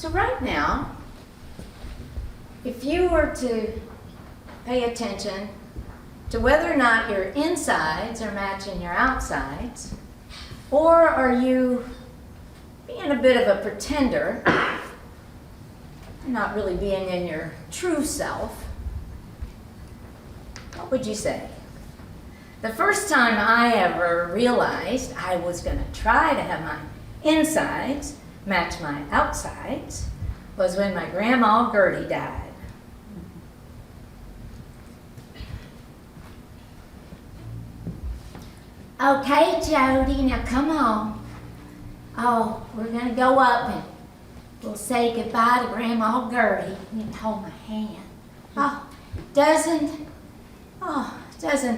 So right now, if you were to pay attention to whether or not your insides are matching your outsides, or are you being a bit of a pretender, not really being in your true self, what would you say? The first time I ever realized I was going to try to have my insides match my outsides was when my grandma Gertie died. Okay, Jody, now come on. Oh, we're going to go up and we'll say goodbye to Grandma Gertie. You can hold my hand. Doesn't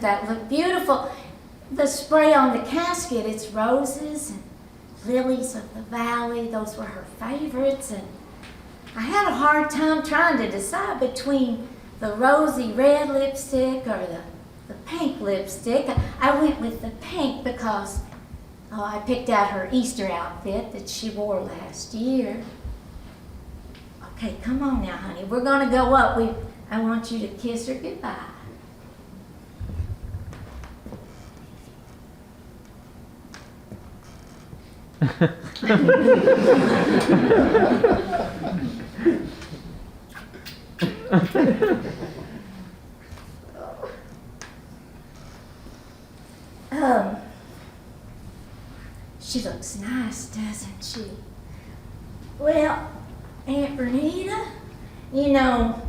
that look beautiful? The spray on the casket, it's roses and lilies of the valley. Those were her favorites. And I had a hard time trying to decide between the rosy red lipstick or the pink lipstick. I went with the pink because I picked out her Easter outfit that she wore last year. Okay, come on now, honey. We're going to go up. I want you to kiss her goodbye. She looks nice, doesn't she? Well, Aunt Bernita, you know,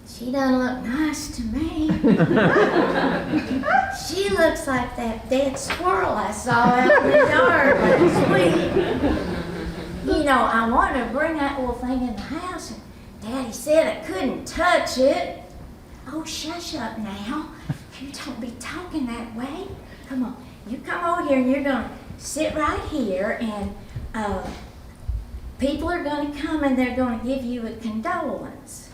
she doesn't look nice to me. She looks like that dead squirrel I saw out in the yard last week. You know, I wanted to bring that little thing in the house, and Daddy said I couldn't touch it. Oh, shush up now. You don't be talking that way. Come on, you come over here and you're going to sit right here, and people are going to come and they're going to give you a condolence.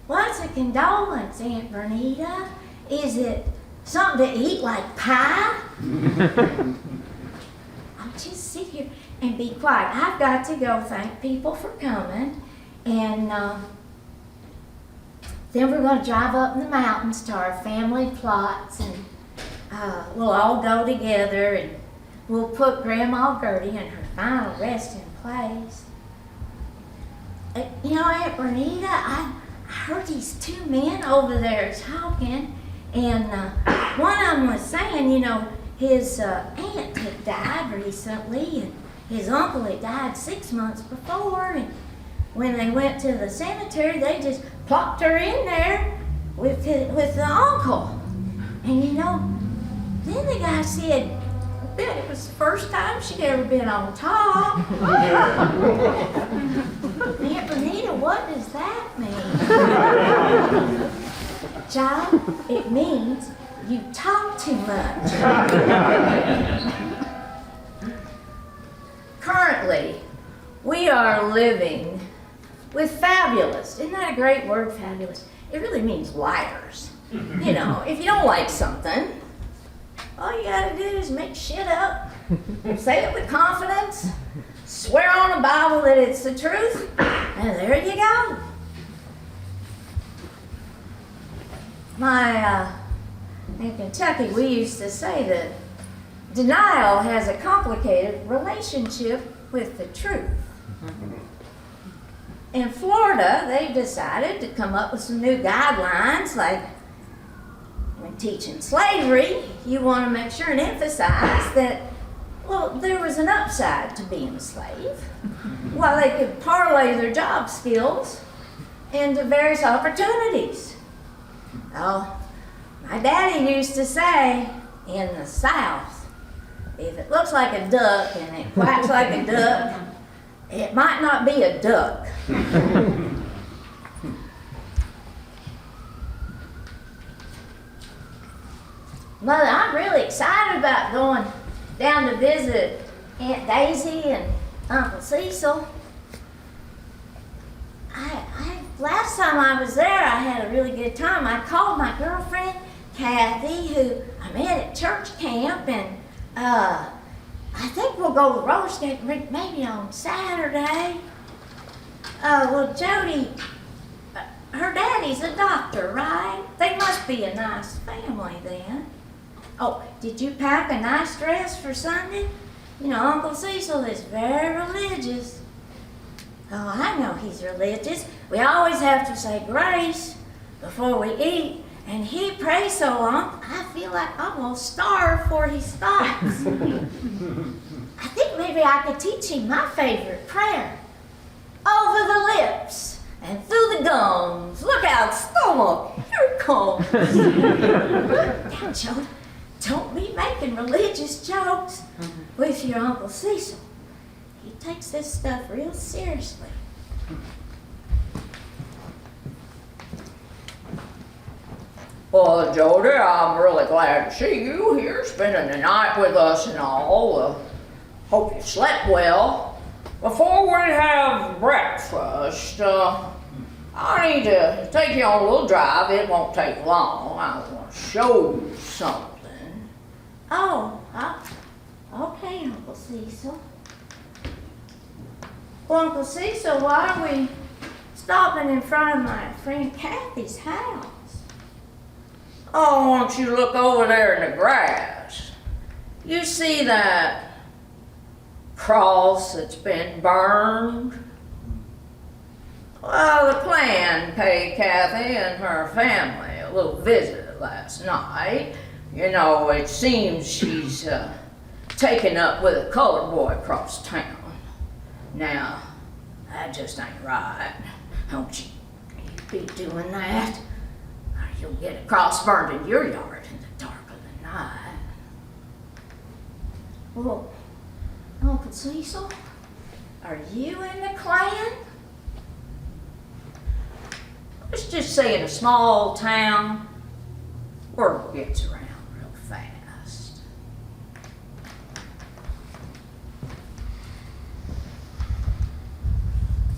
What's a condolence, Aunt Bernita? Is it something to eat like pie? I'll just sit here and be quiet. I've got to go thank people for coming, and then we're going to drive up in the mountains to our family plots, and we'll all go together, and we'll put Grandma Gertie in her final resting place. You know, Aunt Bernita, I heard these two men over there talking, and one of them was saying, you know, his aunt had died recently, and his uncle had died 6 months before, and when they went to the cemetery, they just plopped her in there with the uncle. And you know, then the guy said, I bet it was the first time she'd ever been on top. Aunt Bernita, what does that mean? Child, it means you talk too much. Currently, we are living with fabulous. Isn't that a great word, fabulous? It really means liars. You know, if you don't like something, all you gotta do is make shit up, say it with confidence, swear on the Bible that it's the truth, and there you go. In Kentucky, we used to say that denial has a complicated relationship with the truth. In Florida, they decided to come up with some new guidelines, like when teaching slavery, you want to make sure and emphasize that, well, there was an upside to being a slave, while they could parlay their job skills into various opportunities. Oh, my daddy used to say, in the South, if it looks like a duck and it quacks like a duck, it might not be a duck. Mother, I'm really excited about going down to visit Aunt Daisy and Uncle Cecil. Last time I was there, I had a really good time. I called my girlfriend, Kathy, who I met at church camp, and I think we'll go roasting maybe on Saturday. Well, Jody, her daddy's a doctor, right? They must be a nice family then. Oh, did you pack a nice dress for Sunday? You know, Uncle Cecil is very religious. Oh, I know he's religious. We always have to say grace before we eat, and he prays so long, I feel like I'm gonna starve before he stops. I think maybe I could teach him my favorite prayer. Over the lips and through the gums. Look out, stomach, here it comes. Now, Joe, don't be making religious jokes with your Uncle Cecil. He takes this stuff real seriously. Well, Jody, I'm really glad to see you here, spending the night with us and all. Hope you slept well. Before we have breakfast, I need to take you on a little drive. It won't take long. I want to show you something. Oh, okay, Uncle Cecil. Well, Uncle Cecil, why are we stopping in front of my friend Kathy's house? Oh, why don't you look over there in the grass? You see that cross that's been burned? Well, the plan paid Kathy and her family a little visit last night. You know, it seems she's taken up with a colored boy across town. Now, that just ain't right. Don't you be doing that, or you'll get a cross burned in your yard in the dark of the night. Well, Uncle Cecil, are you in the Klan? Let's just say in a small town, word gets around real fast.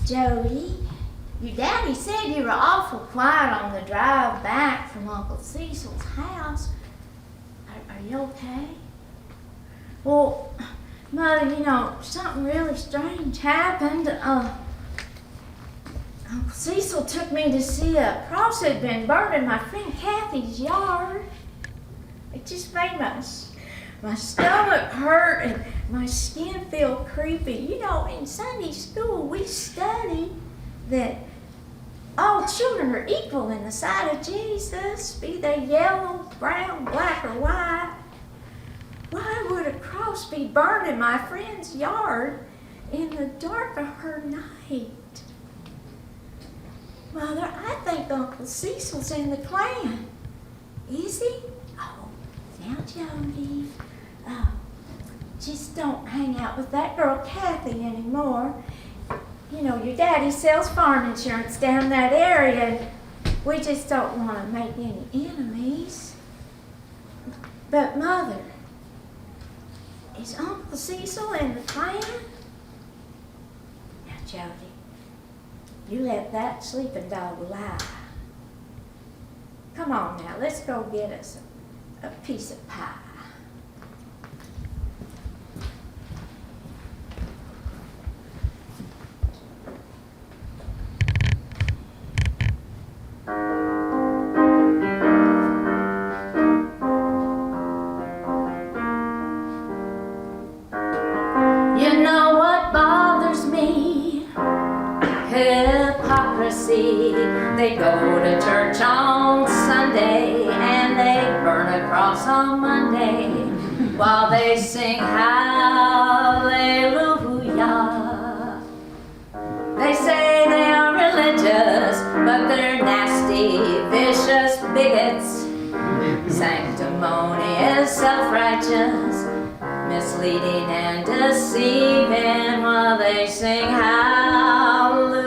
Jody, your daddy said you were awful quiet on the drive back from Uncle Cecil's house. Are you okay? Well, Mother, you know, something really strange happened. Uncle Cecil took me to see a cross that had been burned in my friend Kathy's yard. It just made my stomach hurt and my skin feel creepy. You know, in Sunday school we study that all children are equal in the sight of Jesus, be they yellow, brown, black, or white. Why would a cross be burned in my friend's yard in the dark of her night? Mother, I think Uncle Cecil's in the Klan. Is he? Oh, now Jody, just don't hang out with that girl Kathy anymore. You know, your daddy sells farm insurance down that area, and we just don't want to make any enemies. But Mother, is Uncle Cecil in the Klan? Now, Jody, you let that sleeping dog lie. Come on now, let's go get us a piece of pie. You know what bothers me? Hypocrisy. They go to church on Sunday and they burn a cross on Monday while they sing hallelujah. They say they are religious, but they're nasty, vicious bigots. Sanctimonious, self-righteous, misleading and deceiving while they sing hallelujah.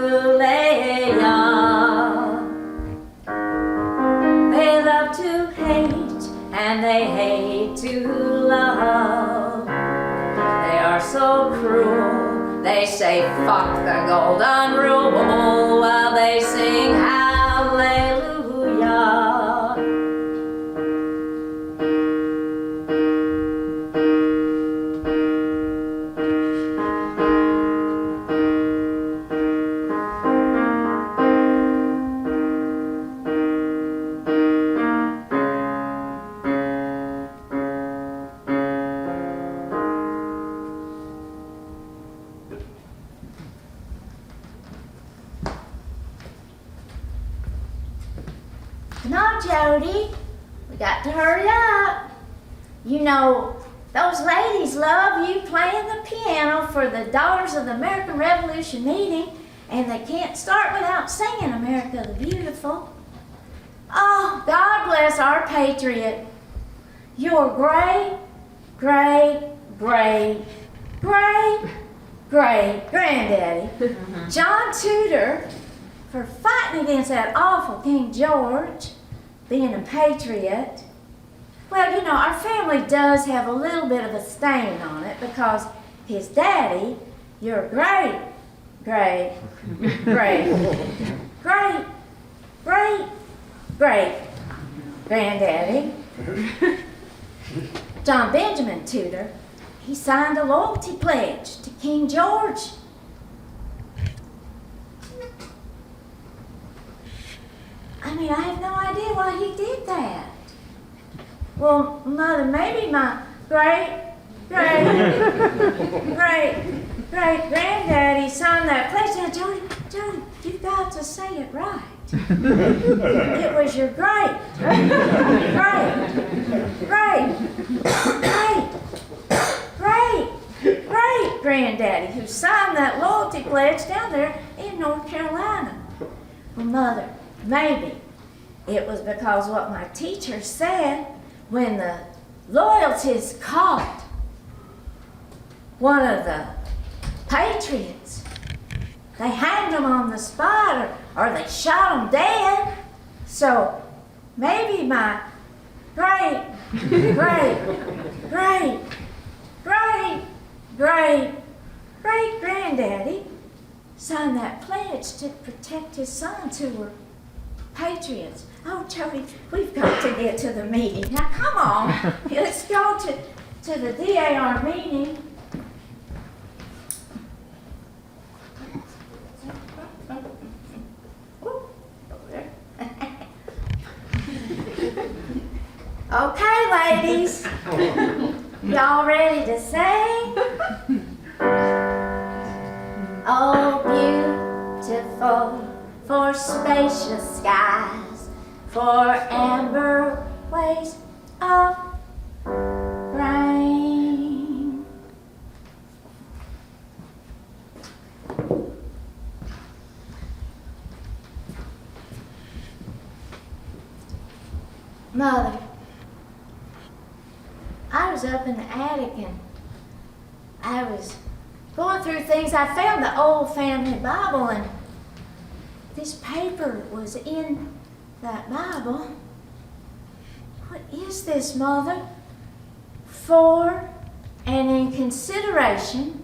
They love to hate and they hate to love. They are so cruel, they say fuck the golden rule while they sing hallelujah. Come on, Jody. We got to hurry up. You know, those ladies love you playing the piano for the Daughters of the American Revolution meeting, and they can't start without singing America the Beautiful. Oh, God bless our patriot. Your great, great, great, great, great granddaddy, John Tudor, for fighting against that awful King George, being a patriot. Well, you know, our family does have a little bit of a stain on it because his daddy, your great, great, great, great, great, great granddaddy, John Benjamin Tudor, he signed a loyalty pledge to King George. I mean, I have no idea why he did that. Well, Mother, maybe my great, great, great, great granddaddy signed that pledge. Now, Jody, you've got to say it right. It was your great, great, great, great, great, great granddaddy who signed that loyalty pledge down there in North Carolina. Well, Mother, maybe it was because what my teacher said when the loyalties caught one of the patriots. They hanged him on the spot or they shot him dead. So maybe my great, great, great, great, great, great granddaddy signed that pledge to protect his sons who were patriots. Oh, Jody, we've got to get to the meeting. Now, come on. Let's go to the DAR meeting. Okay, ladies. Y'all ready to sing? Oh, beautiful for spacious skies, for amber ways of rain. Mother, I was up in the attic and I was going through things. I found the old family Bible and this paper was in that Bible. What is this, Mother? For and in consideration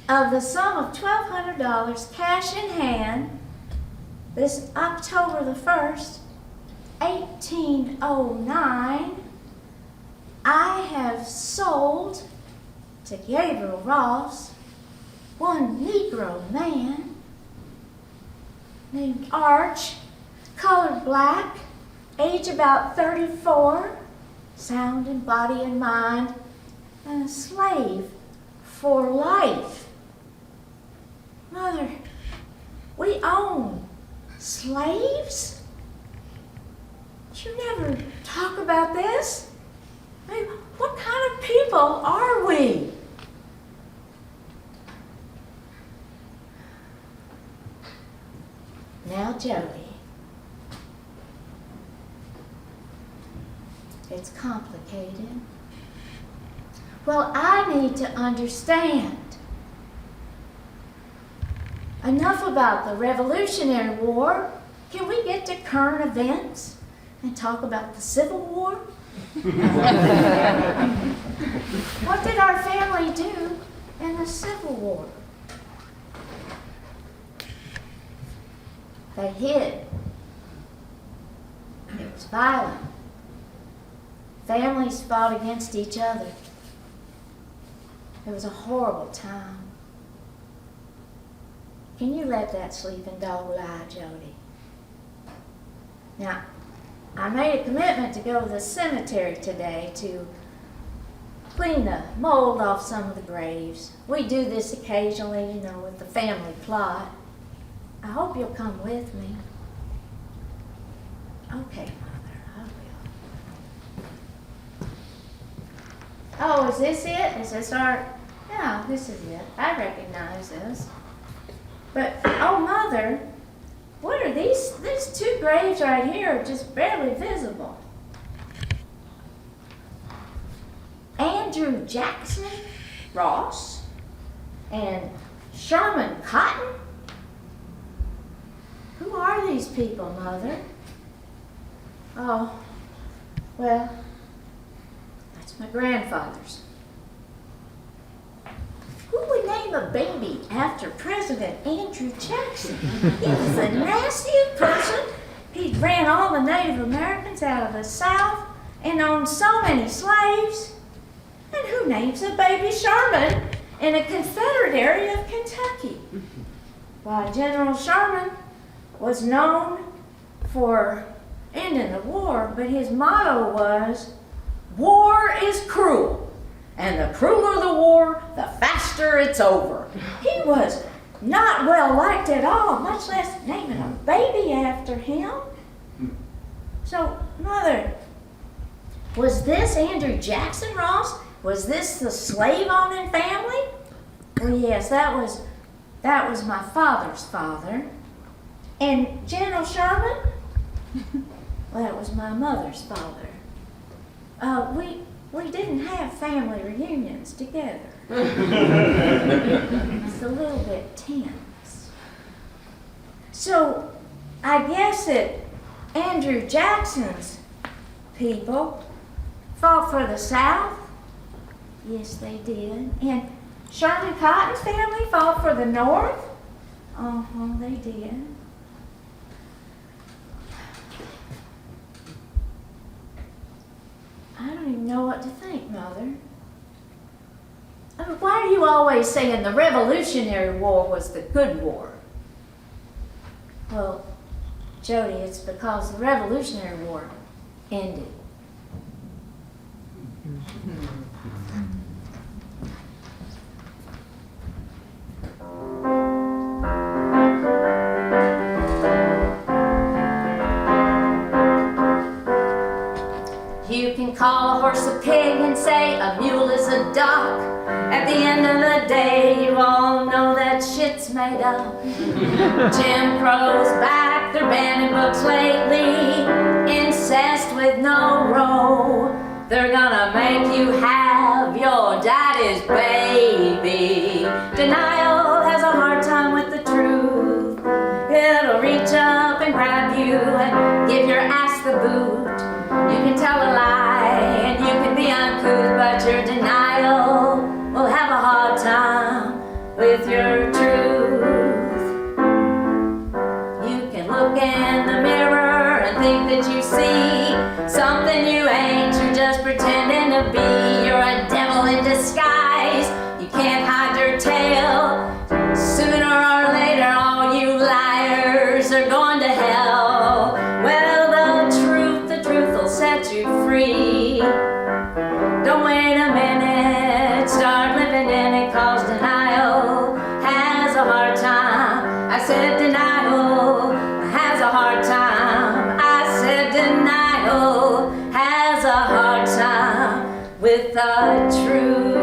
of the sum of $1,200 cash in hand, this October the 1st, 1809, I have sold to Gabriel Ross one Negro man named Arch, colored black, age about 34, sound in body and mind, and a slave for life. Mother, we own slaves? You never talk about this. I mean, what kind of people are we? Now, Jody, it's complicated. Well, I need to understand. Enough about the Revolutionary War. Can we get to current events and talk about the Civil War? What did our family do in the Civil War? They hid. It was violent. Families fought against each other. It was a horrible time. Can you let that sleeping dog lie, Jody? Now, I made a commitment to go to the cemetery today to clean the mold off some of the graves. We do this occasionally, you know, with the family plot. I hope you'll come with me. Okay, Mother, I will. Oh, is this it? Is this our... Yeah, this is it. I recognize this. But, oh, Mother, what are these two graves right here are just barely visible. Andrew Jackson Ross and Sherman Cotton? Who are these people, Mother? Oh, well, that's my grandfather's. Who would name a baby after President Andrew Jackson? He was the nastiest person. He ran all the Native Americans out of the South and owned so many slaves. And who names a baby Sherman in a Confederate area of Kentucky? Why, General Sherman was known for ending the war, but his motto was, "War is cruel, and the crueler the war, the faster it's over." He was not well liked at all, much less naming a baby after him. So, Mother, was this Andrew Jackson Ross? Was this the slave-owning family? Well, yes, that was my father's father. And General Sherman? Well, that was my mother's father. We didn't have family reunions together. It's a little bit tense. So, I guess that Andrew Jackson's people fought for the South. Yes, they did. And Sherman Cotton's family fought for the North. They did. I don't even know what to think, Mother. Why are you always saying the Revolutionary War was the good war? Well, Jody, it's because the Revolutionary War ended. You can call a horse a pig and say a mule is a duck. At the end of the day, you all know that shit's made up. Jim Crow's back, they're banning books lately. Incest with no row. They're gonna make you have your daddy's baby. Denial has a hard time with the truth. It'll reach up and grab you and give your ass the boot. You can tell a lie and you can be uncouth, but your denial will have a hard time with your truth. You can look in the mirror and think that you see something you ain't. You're just pretending to be. You're a devil in disguise. You can't hide your tail. Sooner or later, all you liars are going to hell. Well, the truth will set you free. Don't wait a minute, start living in it, cause denial has a hard time. I said denial has a hard time. I said denial has a hard time with the truth.